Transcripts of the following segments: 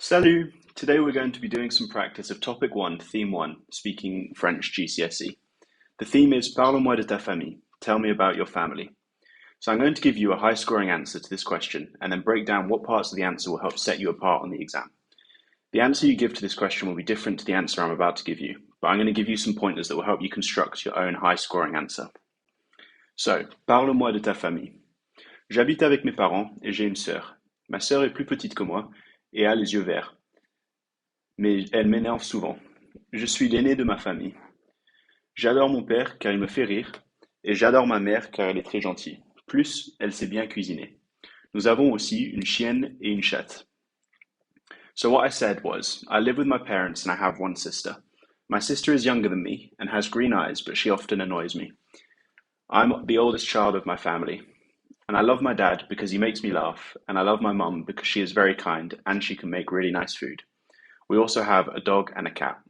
Salut! Today we're going to be doing some practice of Topic 1, Theme 1, Speaking French GCSE. The theme is Parle-moi de ta famille. Tell me about your family. So I'm going to give you a high-scoring answer to this question and then break down what parts of the answer will help set you apart on the exam. The answer you give to this question will be different to the answer I'm about to give you, but I'm going to give you some pointers that will help you construct your own high-scoring answer. So, parle-moi de ta famille. J'habite avec mes parents et j'ai une sœur. Ma sœur est plus petite que moi et a les yeux verts. Mais elle m'énerve souvent. Je suis l'aîné de ma famille. J'adore mon père car il me fait rire et j'adore ma mère car elle est très gentille. Plus, elle sait bien cuisiner. Nous avons aussi une chienne et une chatte. So what I said was, I live with my parents and I have one sister. My sister is younger than me and has green eyes, but she often annoys me. I'm the oldest child of my family. And I love my dad because he makes me laugh, and I love my mum because she is very kind and she can make really nice food. We also have a dog and a cat.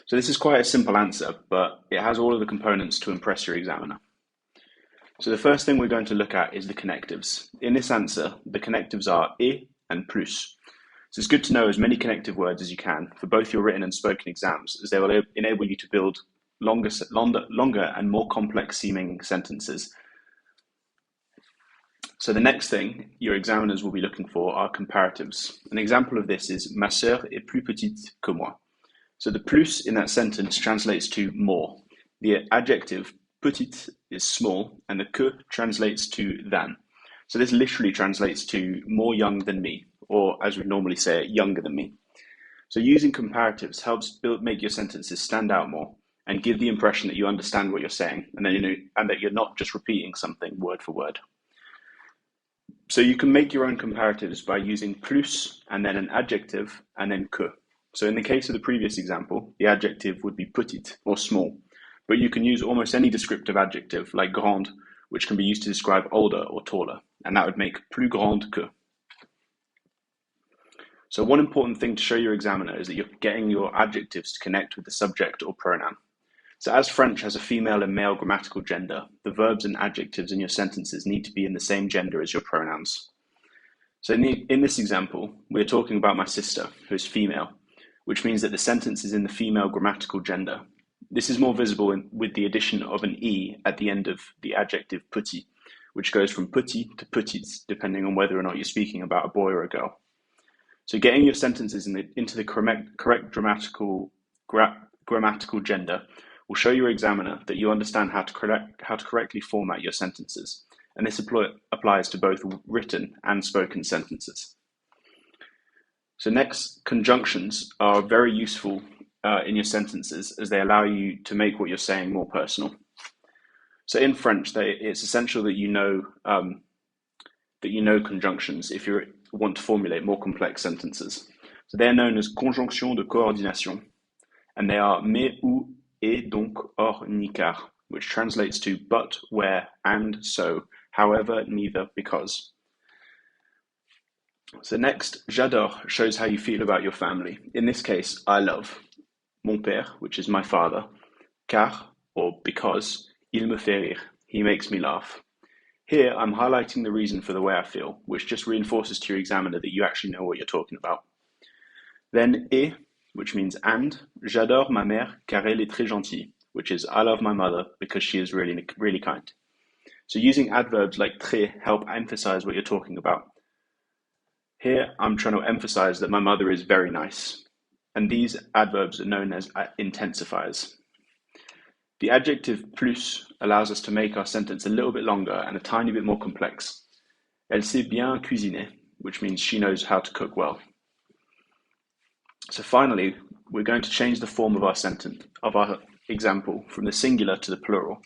So this is quite a simple answer, but it has all of the components to impress your examiner. So the first thing we're going to look at is the connectives. In this answer, the connectives are et and plus. So it's good to know as many connective words as you can for both your written and spoken exams, as they will enable you to build longer and more complex seeming sentences. So the next thing your examiners will be looking for are comparatives. An example of this is ma sœur est plus petite que moi. So the plus in that sentence translates to more. The adjective petite is small and the que translates to than. So this literally translates to more young than me, or as we normally say it, younger than me. So using comparatives helps make your sentences stand out more and give the impression that you understand what you're saying and that you're not just repeating something word for word. So you can make your own comparatives by using plus and then an adjective and then que. So in the case of the previous example, the adjective would be petite or small, but you can use almost any descriptive adjective like grande, which can be used to describe older or taller, and that would make plus grande que. So one important thing to show your examiner is that you're getting your adjectives to connect with the subject or pronoun. So as French has a female and male grammatical gender, the verbs and adjectives in your sentences need to be in the same gender as your pronouns. So in this example, we're talking about my sister, who is female, which means that the sentence is in the female grammatical gender. This is more visible with the addition of an e at the end of the adjective petit, which goes from petit to petite, depending on whether or not you're speaking about a boy or a girl. So getting your sentences into the correct grammatical gender will show your examiner that you understand how to correctly format your sentences, and this applies to both written and spoken sentences. So next, conjunctions are very useful in your sentences as they allow you to make what you're saying more personal. So in French, it's essential that you know conjunctions if you want to formulate more complex sentences. So they're known as conjonctions de coordination, and they are mais, ou, et, donc, or, ni, car, which translates to but, where, and, so, however, neither, because. So next, j'adore shows how you feel about your family. In this case, I love mon père, which is my father, car, or because, il me fait rire, he makes me laugh. Here, I'm highlighting the reason for the way I feel, which just reinforces to your examiner that you actually know what you're talking about. Then, et, which means and, j'adore ma mère car elle est très gentille, which is I love my mother because she is really, really kind. So using adverbs like très help emphasize what you're talking about. Here, I'm trying to emphasize that my mother is very nice, and these adverbs are known as intensifiers. The adjective plus allows us to make our sentence a little bit longer and a tiny bit more complex. Elle sait bien cuisiner, which means she knows how to cook well. So finally, we're going to change the form of our example from the singular to the plural.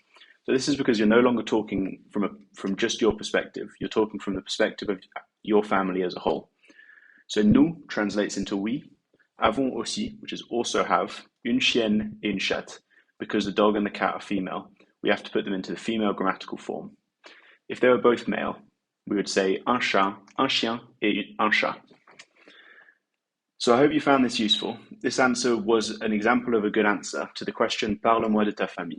So this is because you're no longer talking from just your perspective. You're talking from the perspective of your family as a whole. So nous translates into we, avons aussi, which is also have, une chienne et une chatte. Because the dog and the cat are female, we have to put them into the female grammatical form. If they were both male, we would say un chat, un chien, et un chat. So I hope you found this useful. This answer was an example of a good answer to the question Parle-moi de ta famille.